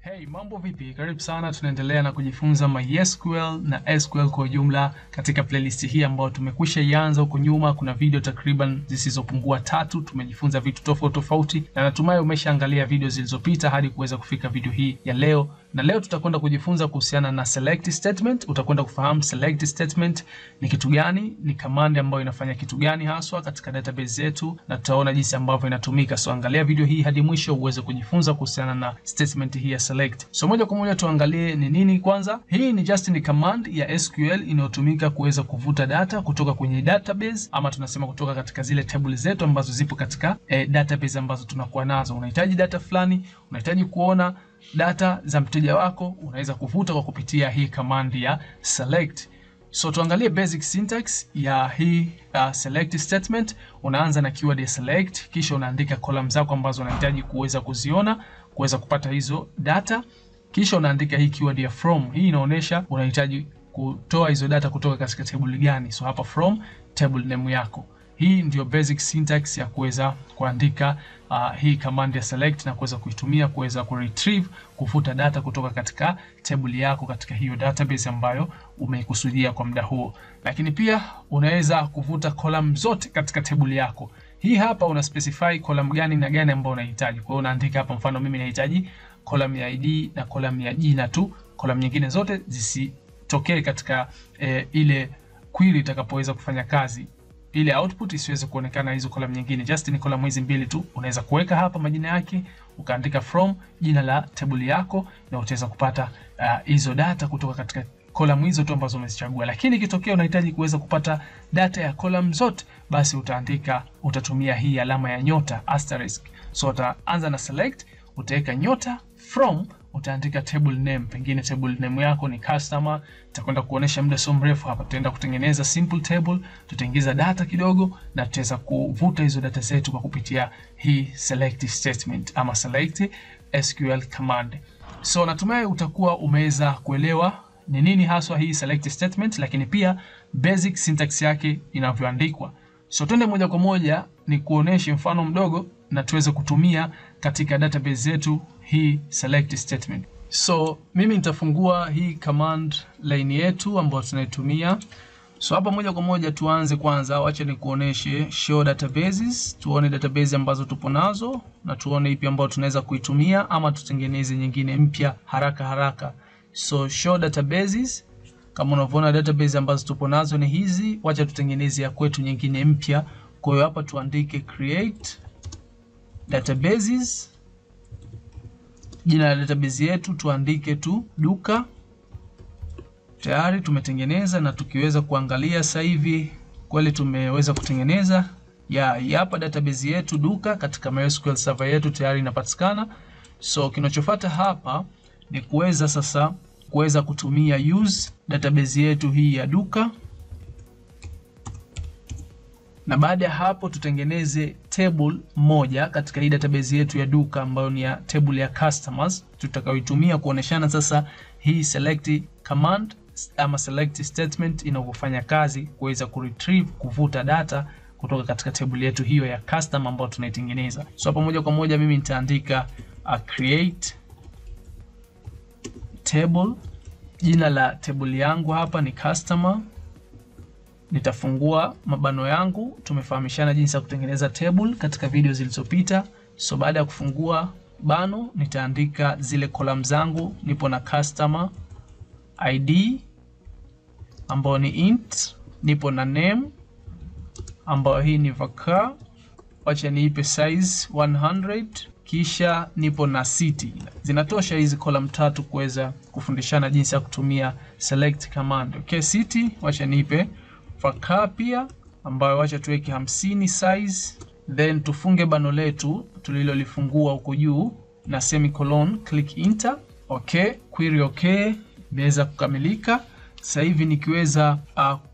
Hey, mambo vipi? Karibu sana, tunaendelea na kujifunza MySQL na SQL kwa ujumla katika playlist hii ambayo tumekwisha ianza huko nyuma. Kuna video takriban zisizopungua 3, tumejifunza vitu tofauti na natumai umeshaangalia video zilizopita hadi kuweza kufika video hii ya leo. Na leo tutakwenda kujifunza kuhusiana na select statement. Utakwenda kufahamu select statement ni kitu gani, ni command ambayo inafanya kitu gani haswa katika database zetu, na tutaona jinsi ambavyo inatumika. So angalia video hii hadi mwisho uweze kujifunza kuhusiana na statement hii ya select. So moja kwa moja tuangalie ni nini kwanza. Hii ni command ya SQL inayotumika kuweza kuvuta data kutoka kwenye database, ama tunasema kutoka katika zile table zetu ambazo zipo katika database ambazo tunakuwa nazo. Unahitaji data fulani, unahitaji kuona data za mteja wako, unaweza kuvuta kwa kupitia hii command ya select. So tuangalie basic syntax ya hii select statement. Unaanza na keyword ya select, kisha unaandika column zako ambazo unahitaji kuweza kuziona, kuweza kupata hizo data. Kisha unaandika hii keyword ya from. Hii inaonyesha unahitaji kutoa hizo data kutoka katika table gani. So hapa from table name yako. Hii ndio basic syntax ya kuweza kuandika hii command ya select na kuweza kuitumia kuweza kuretrieve, kufuta data kutoka katika table yako katika hiyo database ambayo umeikusudia kwa muda huo. Lakini pia unaweza kuvuta column zote katika table yako. Hii hapa una specify column gani na gani ambayo unahitaji. Kwa hiyo unaandika hapa, mfano mimi nahitaji column ya ID na column ya jina tu. Column nyingine zote zisitokee katika ile query itakapoweza kufanya kazi. Ile output isiweze kuonekana hizo column nyingine, just ni column hizi mbili tu. Unaweza kuweka hapa majina yake, ukaandika from jina la table yako, na utaweza kupata hizo data kutoka katika column hizo tu ambazo umezichagua. Lakini ikitokea unahitaji kuweza kupata data ya column zote, basi utatumia hii alama ya nyota asterisk. So utaanza na select, utaweka nyota, from utaandika table name. Pengine table name yako ni customer. Tutakwenda kuonesha muda so mrefu hapa. Tutaenda kutengeneza simple table, tutaingiza data kidogo na tutaweza kuvuta hizo data zetu kwa kupitia hii select statement ama select SQL command. So natumai utakuwa umeweza kuelewa ni nini haswa hii select statement, lakini pia basic syntax yake inavyoandikwa. So twende moja kwa moja ni kuonesha mfano mdogo na tuweze kutumia katika database zetu hii select statement. So mimi nitafungua hii command line yetu ambayo tunaitumia. So hapa moja kwa moja tuanze kwanza, acha ni kuoneshe show databases, tuone database ambazo tupo nazo na tuone ipi ambayo tunaweza kuitumia ama tutengeneze nyingine mpya haraka. So show databases, kama unavyoona database ambazo tupo nazo ni hizi, acha tutengeneze ya kwetu nyingine mpya. Kwa hiyo hapa tuandike create databases. Jina la database yetu tuandike tu duka. Tayari tumetengeneza, na tukiweza kuangalia sasa hivi kweli tumeweza kutengeneza hapa database yetu duka katika MySQL server yetu tayari inapatikana. So kinachofuata hapa ni kuweza kutumia use database yetu hii ya duka, na baada ya hapo tutengeneze table moja katika hii database yetu ya duka ambayo ni ya table ya customers, tutakayoitumia kuoneshana sasa hii select command ama select statement inavyofanya kazi kuweza kuretrieve, kuvuta data kutoka katika table yetu hiyo ya customer ambayo tunaitengeneza. So hapa moja kwa moja mimi nitaandika create table. Jina la table yangu hapa ni customer. Nitafungua mabano yangu. Tumefahamishana jinsi ya kutengeneza table katika video zilizopita. So baada ya kufungua bano nitaandika zile column zangu. Nipo na customer ID ambayo ni int, nipo na name ambayo hii ni var. Wacha niipe size 100, kisha nipo na city. Zinatosha hizi column 3 kuweza kufundishana jinsi ya kutumia select command. Okay, city wacha niipe var pia ambayo wacha tuweke 50 size, then tufunge bano letu tulilolifungua huko juu na semicolon, click enter. Okay, query okay, imeweza kukamilika. Sasa hivi nikiweza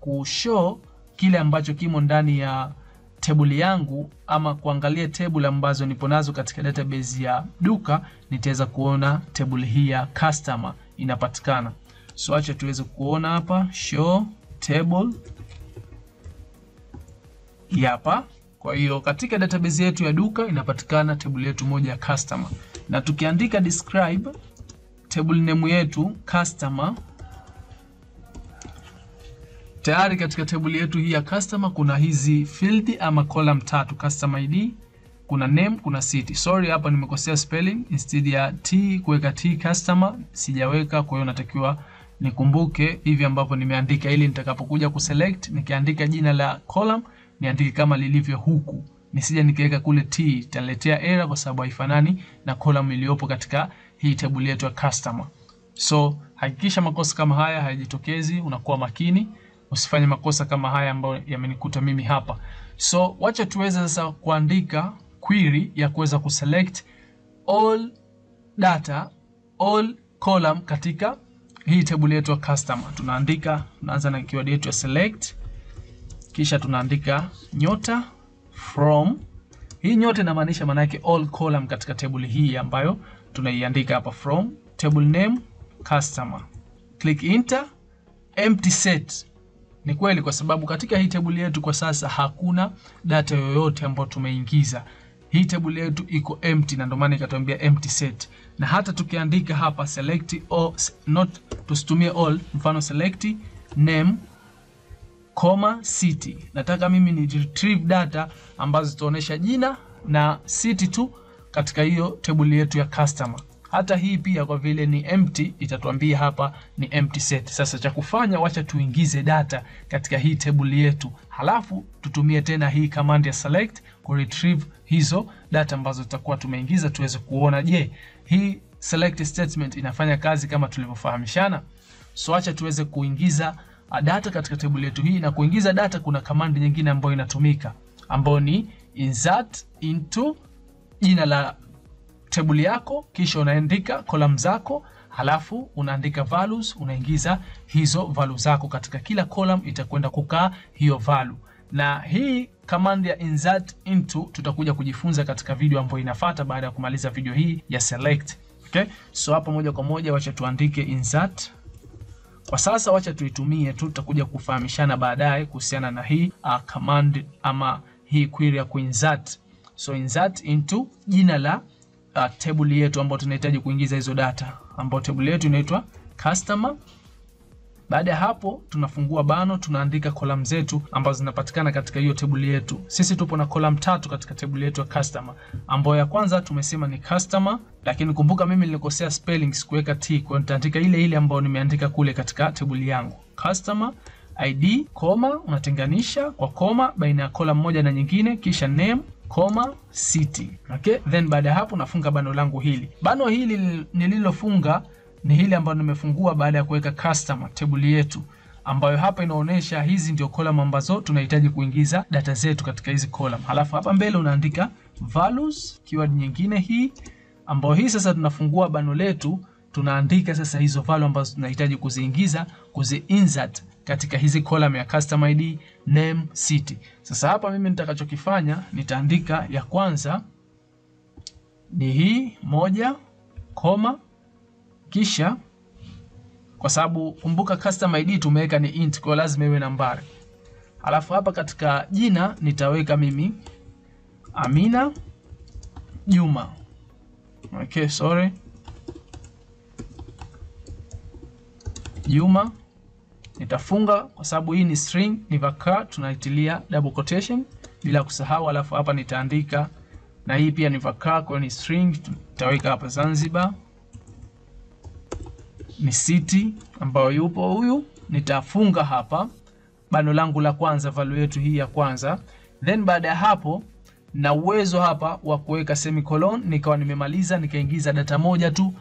kushow kile ambacho kimo ndani ya table yangu ama kuangalia table ambazo nipo nazo katika database ya duka, nitaweza kuona table hii ya customer inapatikana. So acha tuweze kuona hapa show table hapa. Kwa hiyo katika database yetu ya duka inapatikana table yetu moja ya customer, na tukiandika describe table name yetu customer. Tayari katika table yetu hii ya customer kuna hizi field ama column tatu: customer ID, kuna name, kuna city. Sorry, hapa nimekosea spelling. Instead ya T kuweka T customer sijaweka, kwa hiyo natakiwa nikumbuke hivi ambapo nimeandika, ili nitakapokuja kuselect nikiandika jina la column niandike kama lilivyo huku, nisije nikaweka kule T, italetea error kwa sababu haifanani na column iliyopo katika hii table yetu ya customer. So hakikisha makosa kama haya hayajitokezi, unakuwa makini usifanye makosa kama haya ambayo yamenikuta mimi hapa. So wacha tuweze sasa kuandika query ya kuweza kuselect all data, all column katika hii table yetu ya customer. Tunaanza na keyword yetu ya select, kisha tunaandika nyota from. Hii nyota inamaanisha maana yake all column katika table hii ambayo tunaiandika hapa, from table name customer. Click enter. Empty set. Ni kweli kwa sababu katika hii table yetu kwa sasa hakuna data yoyote ambayo tumeingiza. Hii table yetu iko empty na ndio maana ikatuambia empty set. Na hata tukiandika hapa select all, not tusitumie all, mfano select name, city. Nataka mimi ni retrieve data ambazo zitaonesha jina na city tu katika hiyo table yetu ya customer. Hata hii pia kwa vile ni empty itatuambia hapa ni empty set. Sasa cha kufanya, wacha tuingize data katika hii table yetu. Halafu tutumie tena hii command ya select ku retrieve hizo data ambazo tutakuwa tumeingiza, tuweze kuona je, hii select statement inafanya kazi kama tulivyofahamishana. So acha tuweze kuingiza data katika table yetu hii, na kuingiza data kuna command nyingine ambayo inatumika ambayo ni insert into jina la table yako, kisha unaandika column zako, halafu unaandika values, unaingiza hizo values zako katika kila column, itakwenda kukaa hiyo value. Na hii command ya insert into tutakuja kujifunza katika video ambayo inafuata baada ya kumaliza video hii ya select. Okay? So hapa moja kwa moja wacha tuandike insert. Kwa sasa wacha tuitumie tu, tutakuja kufahamishana baadaye kuhusiana na hii command ama hii query ya kuinsert. So insert into jina la table yetu ambayo tunahitaji kuingiza hizo data, ambayo table yetu inaitwa customer. Baada ya hapo tunafungua bano, tunaandika column zetu ambazo zinapatikana katika hiyo table yetu. Sisi tupo na column tatu katika table yetu ya customer, ambayo ya kwanza tumesema ni customer, lakini kumbuka mimi nilikosea spelling, sikuweka T, kwa nitaandika ile ile ambayo nimeandika kule katika table yangu. Customer ID, unatenganisha kwa koma baina ya column moja na nyingine, kisha name, city. Okay? Then baada ya hapo nafunga bano langu hili. Bano hili nililofunga ni hili ambalo nimefungua baada ya kuweka customer table yetu, ambayo hapa inaonyesha hizi ndio column ambazo tunahitaji kuingiza data zetu katika hizi column. Halafu hapa mbele unaandika values, keyword nyingine hii, ambayo hii sasa tunafungua bano letu, tunaandika sasa hizo value ambazo tunahitaji kuziingiza, kuzi-insert katika hizi column ya customer ID, name, city. Sasa hapa mimi nitakachokifanya, nitaandika ya kwanza ni hii moja, kisha kwa sababu kumbuka customer ID tumeweka ni int, kwa lazima iwe nambari. Alafu hapa katika jina nitaweka mimi Amina Juma. Okay, sorry. Juma. Nitafunga kwa sababu hii ni string, ni var, tunaitilia double quotation bila kusahau. Alafu hapa nitaandika, na hii pia ni var, kwa ni string, tutaweka hapa Zanzibar. Ni city ambayo yupo huyu. Nitafunga hapa bano langu la kwanza, value yetu hii ya kwanza. Then baada ya hapo na uwezo hapa wa kuweka semicolon, nikawa nimemaliza, nikaingiza data moja tu,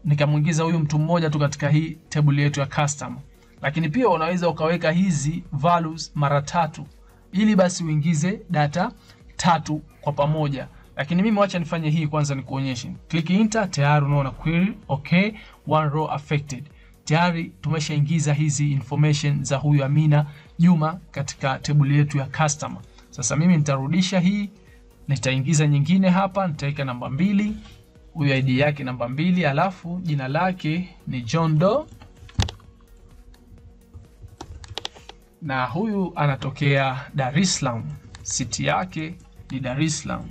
nikamuingiza huyu mtu mmoja tu katika hii table yetu ya customer. Lakini pia unaweza ukaweka hizi values mara tatu ili basi uingize data tatu kwa pamoja. Lakini mimi wacha nifanye hii kwanza nikuonyeshe. Click enter, tayari unaona query, okay, one row affected. Tayari tumeshaingiza hizi information za huyu Amina Juma katika table yetu ya customer. Sasa mimi nitarudisha hii, nitaingiza nyingine hapa, nitaweka namba 2, huyu ID yake namba 2, alafu jina lake ni John Doe. Na huyu anatokea Dar es Salaam, city yake ni Dar es Salaam.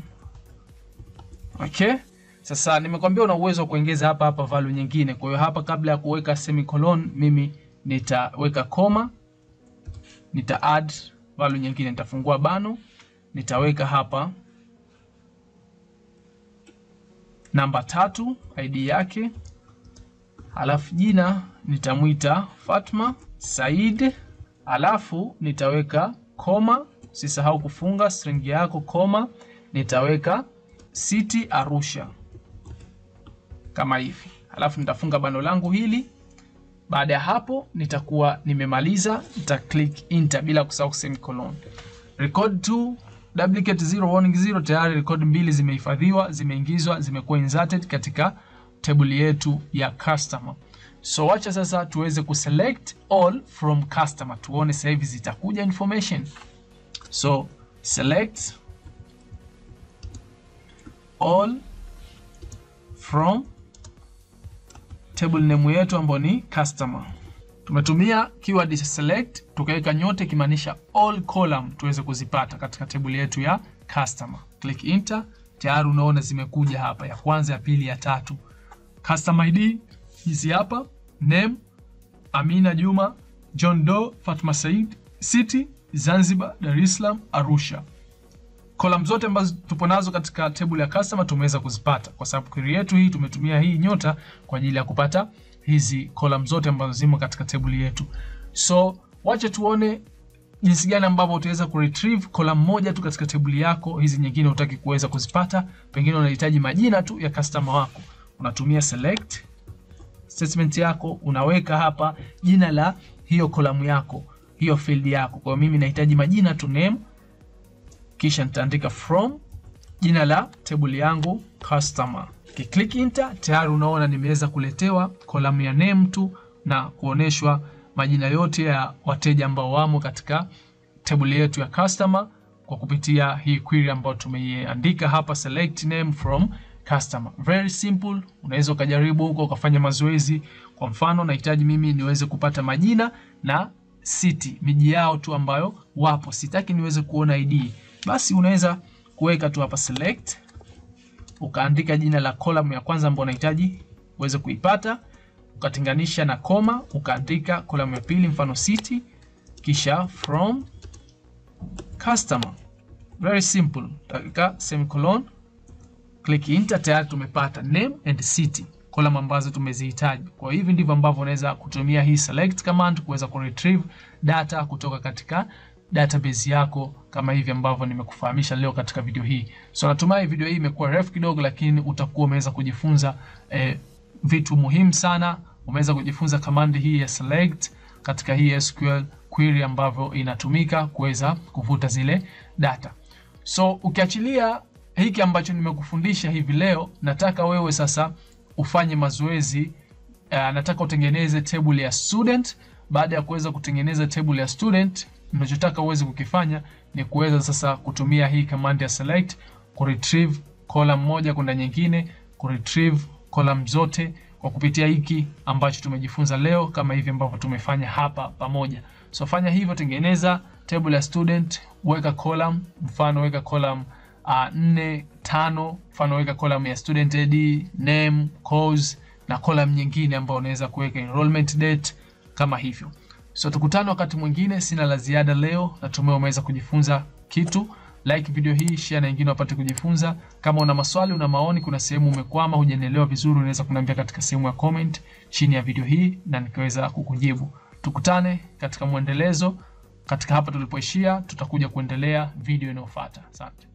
Okay? Sasa nimekwambia una uwezo wa kuongeza hapa value nyingine. Kwa hiyo hapa kabla ya kuweka semicolon mimi nitaweka comma, nita add value nyingine, nitafungua bano, nitaweka hapa namba 3 ID yake, alafu jina nitamuita Fatma Said, alafu nitaweka comma, usisahau kufunga string yako comma, nitaweka city Arusha kama hivi, alafu nitafunga bano langu hili. Baada ya hapo nitakuwa nimemaliza, nita click enter bila kusahau semicolon. Record 2 duplicate 0 warning 0, tayari record mbili zimehifadhiwa, zimeingizwa, zimekuwa inserted katika table yetu ya customer. So wacha sasa tuweze kuselect all from customer, tuone sasa hivi zitakuja information. So select all from table name yetu ambayo ni customer. Tumetumia keyword select, tukaweka nyote kimaanisha all column tuweze kuzipata katika table yetu ya customer. Click enter, tayari unaona zimekuja hapa, ya kwanza, ya pili, ya tatu. Customer ID hizi hapa, name Amina Juma, John Doe, Fatma Said, city Zanzibar, Dar es Salaam, Arusha. Column zote ambazo tupo nazo katika table ya customer tumeweza kuzipata kwa sababu query yetu hii tumetumia hii nyota kwa ajili ya kupata hizi column zote ambazo zimo katika table yetu. So wacha tuone jinsi gani ambavyo utaweza kuretrieve column moja tu katika table yako, hizi nyingine hutaki kuweza kuzipata, pengine unahitaji majina tu ya customer wako. Unatumia select statement yako, unaweka hapa jina la hiyo column yako, hiyo field yako. Kwa mimi nahitaji majina tu, name, kisha nitaandika from jina la table yangu customer. Click enter, tayari unaona nimeweza kuletewa column ya name tu na kuoneshwa majina yote ya wateja ambao wamo katika table yetu ya customer kwa kupitia hii query ambayo tumeiandika hapa, select name from customer. Very simple, unaweza ukajaribu huko ukafanya mazoezi. Kwa mfano nahitaji mimi niweze kupata majina na city, miji yao tu ambayo wapo, sitaki niweze kuona ID. Basi unaweza kuweka tu hapa select, ukaandika jina la column ya kwanza ambayo unahitaji uweze kuipata, ukatenganisha na comma, ukaandika column ya pili mfano city, kisha from customer. Very simple. Utaweka semicolon, click enter, tayari tumepata name and city, column ambazo tumezihitaji. Kwa hivi ndivyo ambavyo unaweza kutumia hii select command kuweza kuretrieve data kutoka katika database yako kama hivi ambavyo nimekufahamisha leo katika video hii. So natumai video hii imekuwa refu kidogo, lakini utakuwa umeweza kujifunza vitu muhimu sana. Umeweza kujifunza command hii ya select katika hii SQL query ambavyo inatumika kuweza kuvuta zile data. So ukiachilia hiki ambacho nimekufundisha hivi leo, nataka wewe sasa ufanye mazoezi. Nataka utengeneze table ya student. Baada ya kuweza kutengeneza table ya student, ninachotaka uweze kukifanya ni kuweza sasa kutumia hii command ya select kuretrieve column moja kwenda nyingine, kuretrieve column zote kwa kupitia hiki ambacho tumejifunza leo, kama hivi ambavyo tumefanya hapa pamoja. So fanya hivyo, tengeneza table ya student, weka column, mfano weka column 4, 5, mfano weka column ya student ID, name, course na column nyingine ambayo unaweza kuweka enrollment date kama hivyo. So tukutane wakati mwingine, sina la ziada leo. Natumai umeweza kujifunza kitu. Like video hii, share na wengine wapate kujifunza. Kama una maswali, una maoni, kuna sehemu umekwama, hujanielewa vizuri, unaweza kuniambia katika sehemu ya comment chini ya video hii na nikaweza kukujibu. Tukutane katika muendelezo. Katika hapa tulipoishia, tutakuja kuendelea video inayofuata. Asante.